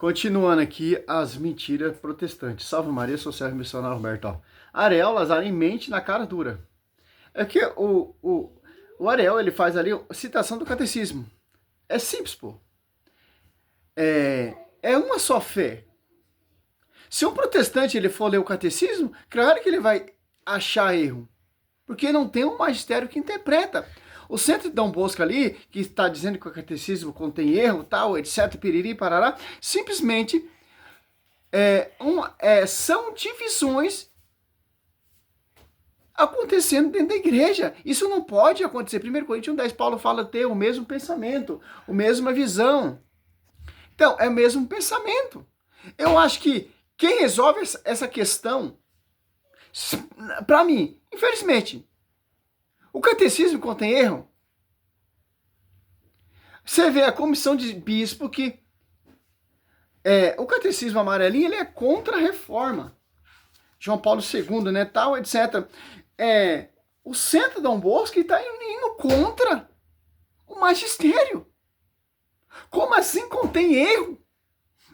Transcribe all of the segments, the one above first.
Continuando aqui as mentiras protestantes. Salve Maria, sou servo missionário Roberto. Ó. Ariel Lazaro mente na cara dura. É que o Ariel, ele faz ali citação do catecismo. É simples, pô. É uma só fé. Se um protestante ele for ler o catecismo, claro que ele vai achar erro. Porque não tem um magistério que interpreta. O centro de Dom Bosco ali, que está dizendo que o catecismo contém erro, tal, etc, piriri, parará, simplesmente são divisões acontecendo dentro da igreja. Isso não pode acontecer. 1 Coríntios 10, Paulo fala ter o mesmo pensamento, a mesma visão. Então, é o mesmo pensamento. Eu acho que quem resolve essa questão, para mim, infelizmente, o catecismo contém erro. Você vê a comissão de bispo que o catecismo amarelinho ele é contra a reforma. João Paulo II, né, tal, etc. O centro Dom Bosco está indo contra o magistério. Como assim contém erro?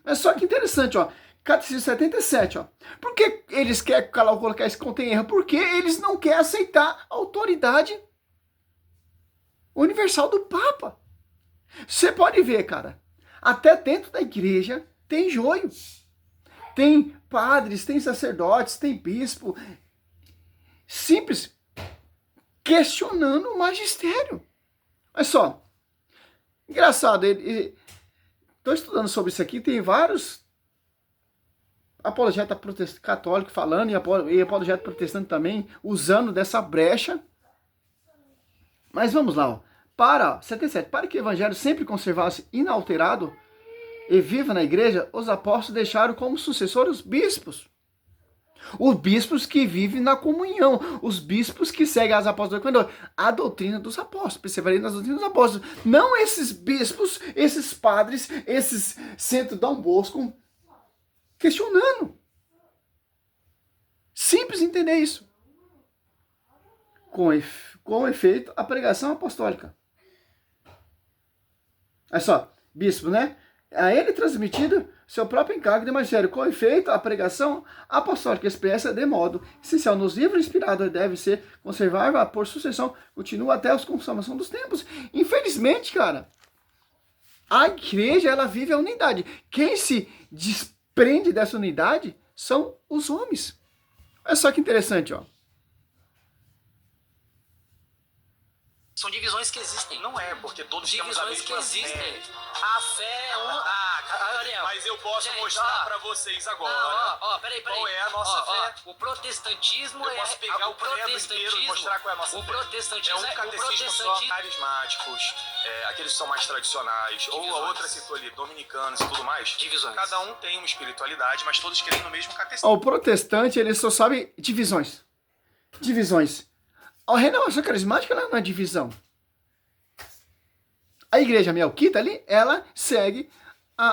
É só que interessante, ó. Catecismo 77, ó. Por que eles querem colocar esse contém erro? Porque eles não querem aceitar a autoridade universal do Papa. Você pode ver, cara, até dentro da igreja tem joio. Tem padres, tem sacerdotes, tem bispo. Simples. Questionando o magistério. Olha só. Engraçado, estou estudando sobre isso aqui, tem vários apologeta católico falando e apologeta protestante também, usando dessa brecha. Mas vamos lá, ó. 77. Para que o evangelho sempre conservasse inalterado e viva na igreja, os apóstolos deixaram como sucessores os bispos. Os bispos que vivem na comunhão, os bispos que seguem as apóstolas, a doutrina dos apóstolos, perseverem nas doutrinas dos apóstolos. Não esses bispos, esses padres, esses centro Dom Bosco, questionando. Simples entender isso. Com efeito, a pregação apostólica. Olha só, bispo, né? A ele transmitido seu próprio encargo de magistério, com efeito, a pregação apostólica expressa de modo essencial nos livros inspirados deve ser conservada por sucessão, continua até a consumação dos tempos. Infelizmente, cara, a igreja, ela vive a unidade. Quem se desprende dessa unidade são os homens. Olha só que interessante, ó. São divisões que existem. Não é, porque todos temos a Divisões que mesma existem. fé. A fé é uma... Ariel, Mas eu posso gente, mostrar pra vocês agora. Não, peraí. Qual é a nossa fé? O protestantismo Eu posso pegar o credo inteiro e mostrar qual é a nossa o fé. protestantismo É um catecismo só carismáticos, aqueles que são mais tradicionais, ou a outra citou ali, dominicanos e tudo mais. Divisões. Cada um tem uma espiritualidade, mas todos creem no mesmo catecismo. Ó, o protestante, ele só sabe divisões. Divisões. A renovação carismática, ela não é divisão. A igreja melquita ali, ela segue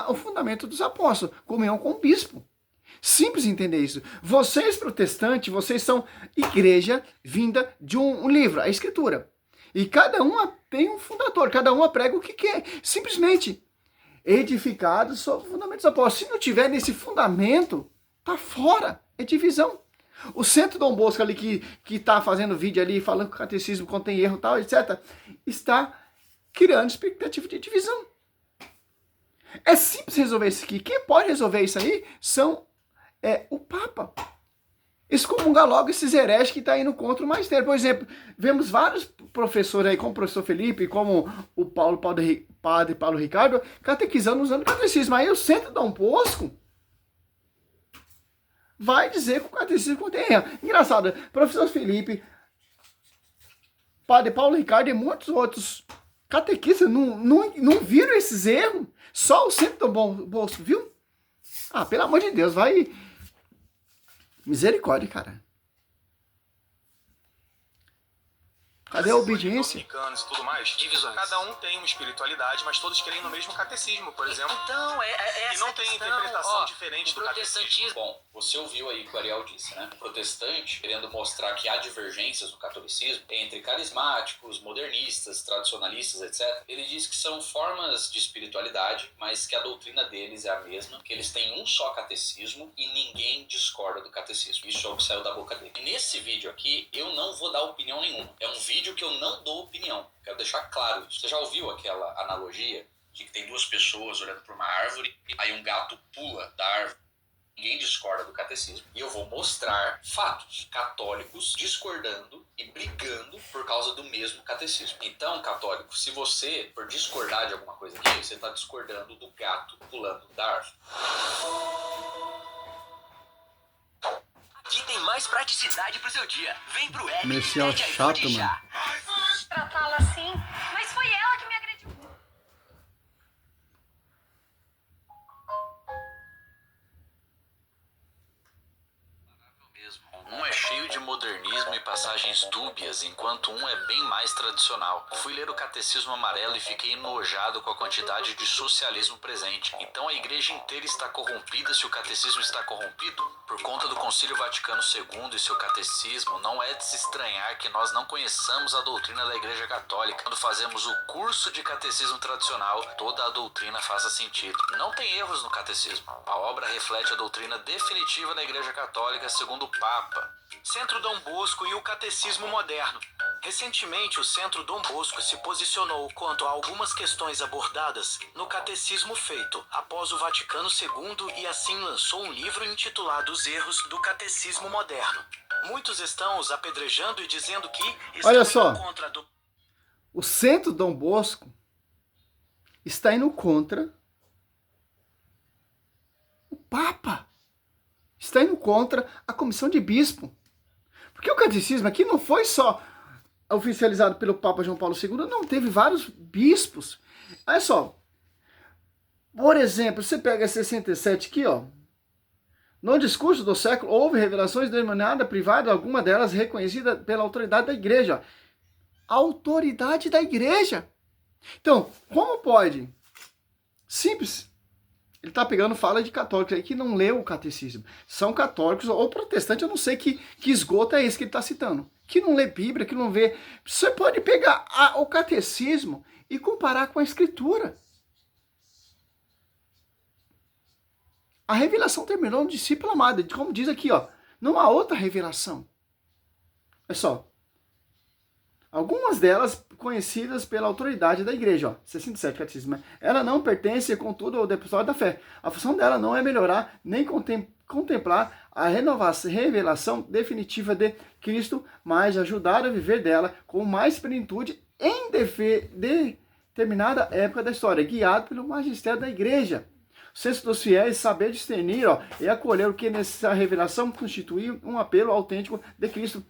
o fundamento dos apóstolos, comunhão com o bispo. Simples entender isso. Vocês protestantes, vocês são igreja vinda de um livro, a escritura. E cada uma tem um fundador, cada uma prega o que quer. Simplesmente edificado sobre o fundamento dos apóstolos. Se não tiver nesse fundamento, tá fora, é divisão. O centro Dom Bosco ali que tá fazendo vídeo ali, falando que o catecismo contém erro e tal, etc., está criando expectativa de divisão. É simples resolver isso aqui. Quem pode resolver isso aí são o Papa. Excomungar logo esses hereges que estão indo contra o magistério. Por exemplo, vemos vários professores aí, como o professor Felipe, como o padre Paulo Ricardo, catequizando usando o catecismo. Aí o centro Dom Bosco vai dizer que o catecismo contém erro. Engraçado, professor Felipe, padre Paulo Ricardo e muitos outros catequistas não viram esses erros. Só o centro do Bosco viu? Ah, pelo amor de Deus, vai. Misericórdia, cara. Cadê a obediência? Dominicanos e tudo mais. Divisões. Cada um tem uma espiritualidade, mas todos creem no mesmo catecismo, por exemplo. Então, E não tem interpretação diferente o do catecismo. protestantismo. Bom, você ouviu aí o que o Ariel disse, né? O protestante, querendo mostrar que há divergências no catolicismo entre carismáticos, modernistas, tradicionalistas, etc. Ele diz que são formas de espiritualidade, mas que a doutrina deles é a mesma, que eles têm um só catecismo e ninguém discorda do catecismo. Isso é o que saiu da boca dele. E nesse vídeo aqui, eu não vou dar opinião nenhuma. É um vídeo que eu não dou opinião. Quero deixar claro isso. Você já ouviu aquela analogia de que tem duas pessoas olhando para uma árvore, aí um gato pula da árvore? Ninguém discorda do catecismo. E eu vou mostrar fatos católicos discordando e brigando por causa do mesmo catecismo. Então, católico, se você for discordar de alguma coisa aqui, você está discordando do gato pulando da árvore. Aqui tem mais praticidade pro seu dia. Vem pro app Comercial e pede chato, iFood já. Tratá-la assim, mas foi ela que me agrediu. Um é cheio de modernismo e passagens dúbias, enquanto um é bem mais tradicional. Fui ler o Catecismo Amarelo e fiquei enojado com a quantidade de socialismo presente. Então a igreja inteira está corrompida se o catecismo está corrompido? Por conta do Concílio Vaticano II e seu catecismo, não é de se estranhar que nós não conheçamos a doutrina da Igreja Católica. Quando fazemos o curso de catecismo tradicional, toda a doutrina faça sentido. Não tem erros no catecismo. A obra reflete a doutrina definitiva da Igreja Católica segundo o Papa. Centro Dom Bosco e o Catecismo Moderno. Recentemente, o Centro Dom Bosco se posicionou quanto a algumas questões abordadas no catecismo feito após o Vaticano II e assim lançou um livro intitulado Os Erros do Catecismo Moderno. Muitos estão os apedrejando e dizendo que estão Olha só. indo contra O Centro Dom Bosco está indo contra o Papa. Está indo contra a comissão de bispo. Porque o catecismo aqui não foi só oficializado pelo Papa João Paulo II, não, teve vários bispos. Olha só. Por exemplo, você pega 67 aqui, ó. No discurso do século, houve revelações de maneira privada, alguma delas reconhecida pela autoridade da igreja. Autoridade da igreja. Então, como pode? Simples. Ele está pegando fala de católicos aí que não leu o catecismo. São católicos ou protestantes, eu não sei que esgoto é esse que ele está citando. Que não lê Bíblia, que não vê. Você pode pegar o catecismo e comparar com a escritura. A revelação terminou no discípulo amado. Como diz aqui, ó, não há outra revelação. Olha só. Algumas delas conhecidas pela autoridade da igreja, ó, 67 catecismo. Ela não pertence, contudo, ao depositório da fé. A função dela não é melhorar nem contemplar a revelação definitiva de Cristo, mas ajudar a viver dela com mais plenitude em determinada época da história, guiado pelo magistério da igreja. O senso dos fiéis, saber discernir, ó, e acolher o que nessa revelação constitui um apelo autêntico de Cristo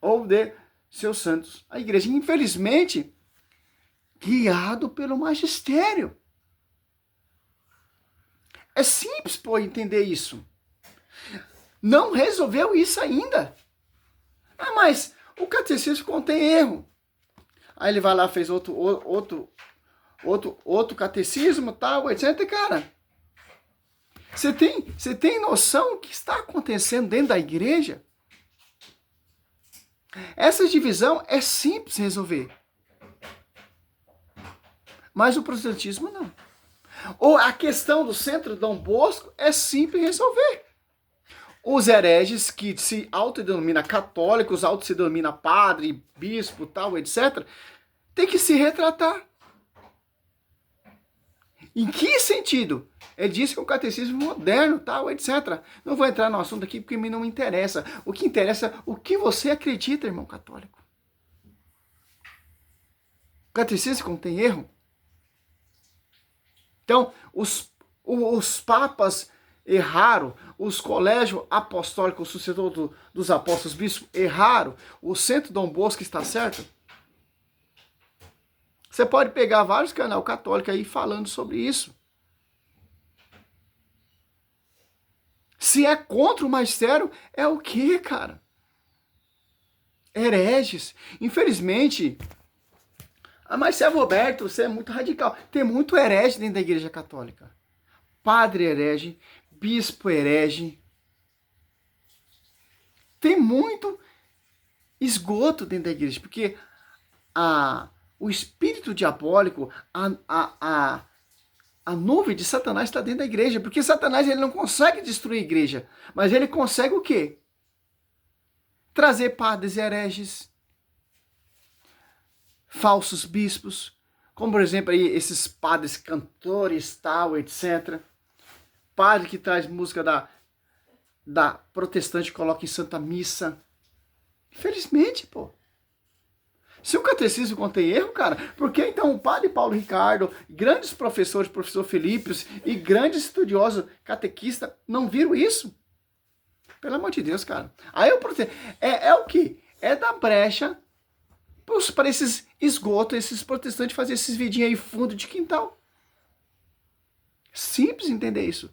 ou de seus santos. A igreja, infelizmente, guiado pelo magistério. É simples, pô, entender isso. Não resolveu isso ainda. Ah, mas o catecismo contém erro. Aí ele vai lá, fez outro catecismo, tal, etc. Cara, você tem noção do que está acontecendo dentro da igreja? Essa divisão é simples resolver. Mas o protestantismo não. Ou a questão do Centro Dom Bosco é simples resolver. Os hereges que se autodenominam católicos, se denomina padre, bispo, tal, etc., tem que se retratar. Em que sentido? Ele diz que o catecismo moderno, tal, etc. Não vou entrar no assunto aqui porque me não interessa. O que interessa é o que você acredita, irmão católico. O catecismo contém erro. Então, os papas erraram, os colégios apostólicos, o sucessor dos apóstolos bispos erraram, o Centro Dom Bosco está certo? Você pode pegar vários canais católicos aí falando sobre isso. Se é contra o magistério, é o quê, cara? hereges. Infelizmente, mas Sérgio Roberto, você é muito radical. Tem muito herege dentro da Igreja Católica. Padre herege, bispo herege. Tem muito esgoto dentro da igreja, porque o espírito diabólico, a nuvem de Satanás está dentro da igreja, porque Satanás ele não consegue destruir a igreja, mas ele consegue o quê? Trazer padres hereges, falsos bispos, como por exemplo aí esses padres cantores, tal, etc. Padre que traz música da protestante, coloca em Santa Missa. Infelizmente, pô. Se o catecismo contém erro, cara, por que então o padre Paulo Ricardo, grandes professores, professor Felipe e grandes estudiosos catequistas não viram isso? Pelo amor de Deus, cara. Aí é o que? É dar brecha para esses esgotos, esses protestantes fazer esses vidinhos aí fundo de quintal. Simples entender isso.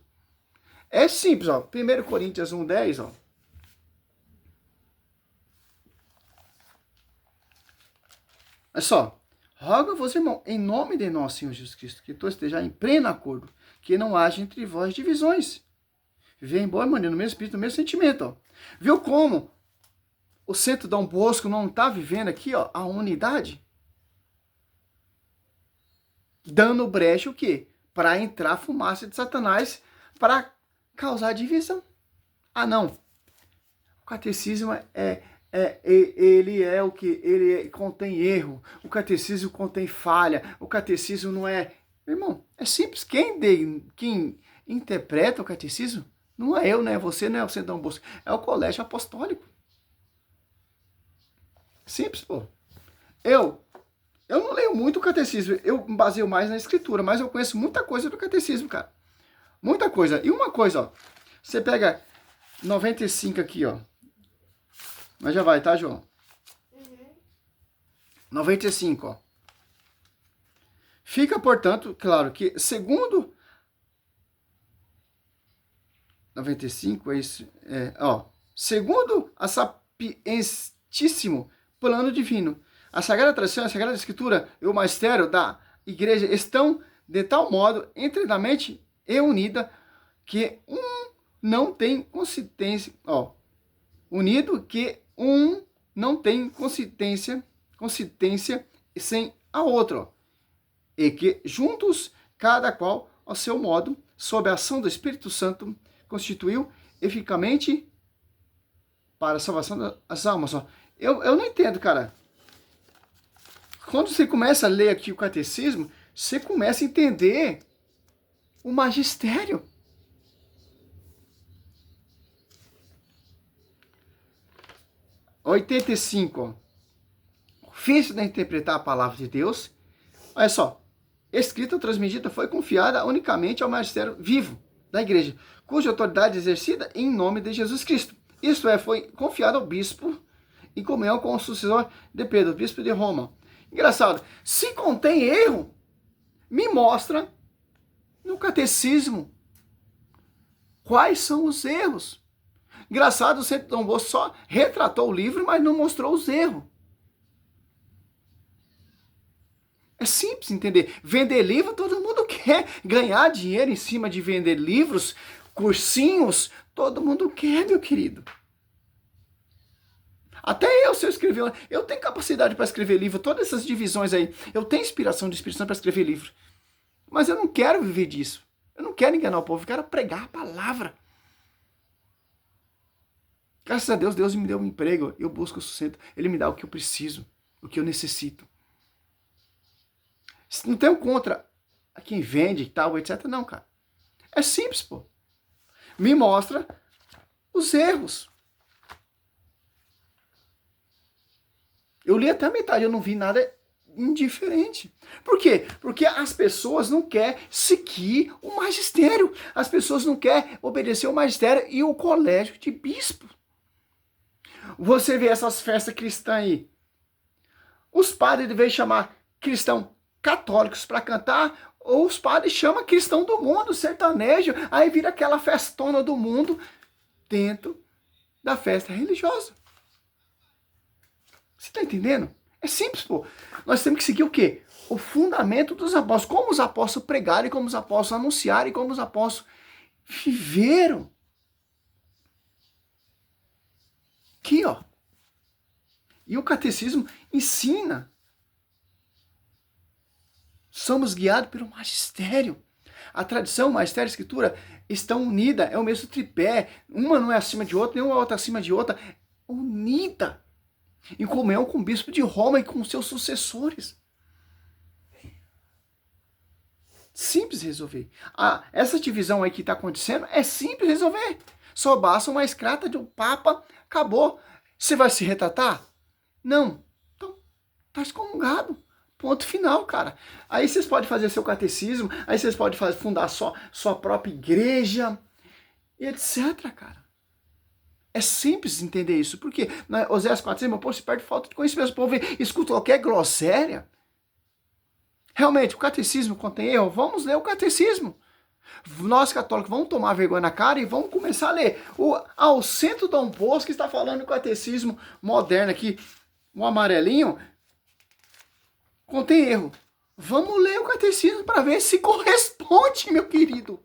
É simples, ó. 1 Coríntios 1:10, ó. Olha só. Rogo-vos, irmão, em nome de nosso Senhor Jesus Cristo, que todos estejam em pleno acordo, que não haja entre vós divisões. Viver em boa harmonia, no mesmo espírito, no mesmo sentimento, ó. Viu como o Centro Dom Bosco não está vivendo aqui, ó, a unidade? Dando brecha o quê? Para entrar a fumaça de Satanás, para causar divisão. Ah, não. O catecismo ele é o que? Ele contém erro. O catecismo contém falha. O catecismo não é... Irmão, é simples. Quem interpreta o catecismo não é eu, não é você, não é o Centro Dom Bosco. É o Colégio Apostólico. Simples, pô. Eu não leio muito o catecismo. Eu me baseio mais na escritura, mas eu conheço muita coisa do catecismo, cara. Muita coisa. E uma coisa, ó. Você pega 95 aqui, ó. Mas já vai, tá, João? 95, ó. Fica, portanto, claro que segundo 95 é isso, ó. Segundo a sapientíssimo plano divino, a Sagrada Tradição, a Sagrada Escritura e o Magistério da Igreja estão de tal modo inteiramente e unida que não tem consistência, ó. Unido que não tem consistência sem a outra, ó. E que juntos, cada qual ao seu modo, sob a ação do Espírito Santo, constituiu eficazmente para a salvação das almas, ó. Eu não entendo, cara. Quando você começa a ler aqui o catecismo, você começa a entender o magistério. Ó. 85, ó. O ofício de interpretar a palavra de Deus. Olha só. Escrita ou transmitida foi confiada unicamente ao magistério vivo da igreja, cuja autoridade é exercida em nome de Jesus Cristo. Isto é, foi confiado ao bispo em comunhão com o sucessor de Pedro, bispo de Roma. Engraçado, se contém erro, me mostra no catecismo quais são os erros. Engraçado, o Centro Dom Bosco só retratou o livro, mas não mostrou os erros. É simples entender. Vender livro, todo mundo quer ganhar dinheiro em cima de vender livros, cursinhos, todo mundo quer, meu querido. Até eu, se eu escrever, eu tenho capacidade para escrever livro, todas essas divisões aí, eu tenho inspiração de Espírito Santo para escrever livro. Mas eu não quero viver disso. Eu não quero enganar o povo, eu quero pregar a palavra. Graças a Deus, Deus me deu um emprego, eu busco o sustento, Ele me dá o que eu preciso, o que eu necessito. Não tenho contra quem vende e tal, etc. Não, cara. É simples, pô. Me mostra os erros. Eu li até a metade, eu não vi nada indiferente. Por quê? Porque as pessoas não querem seguir o magistério. As pessoas não querem obedecer o magistério e o colégio de bispo. Você vê essas festas cristãs aí. Os padres devem chamar cristão católicos para cantar, ou os padres chamam cristão do mundo, sertanejo, aí vira aquela festona do mundo dentro da festa religiosa. Você está entendendo? É simples, pô. Nós temos que seguir o quê? O fundamento dos apóstolos. Como os apóstolos pregaram, e como os apóstolos anunciaram, e como os apóstolos viveram. Aqui, ó. E o catecismo ensina. Somos guiados pelo magistério. A tradição, o magistério e a escritura estão unidas. É o mesmo tripé. Uma não é acima de outra, nenhuma outra acima de outra. Unida. Em comunhão com o bispo de Roma e com seus sucessores. Simples resolver. Essa divisão aí que está acontecendo é simples resolver. Só basta uma escrata de um papa, acabou. Você vai se retratar? Não. Então, tá excomungado. Ponto final, cara. Aí vocês podem fazer seu catecismo, aí vocês podem fundar sua própria igreja, e etc, cara. É simples entender isso. Porque Oséias 4, meu povo se perde falta de conhecimento. O povo escuta qualquer groselha. Realmente, o catecismo contém erro? Vamos ler o catecismo. Nós católicos vamos tomar vergonha na cara e vamos começar a ler. O Centro Dom Bosco está falando do catecismo moderno aqui, o amarelinho, contém erro. Vamos ler o catecismo para ver se corresponde, meu querido.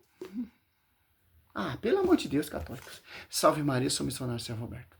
Pelo amor de Deus, católicos. Salve Maria, sou missionário São Roberto.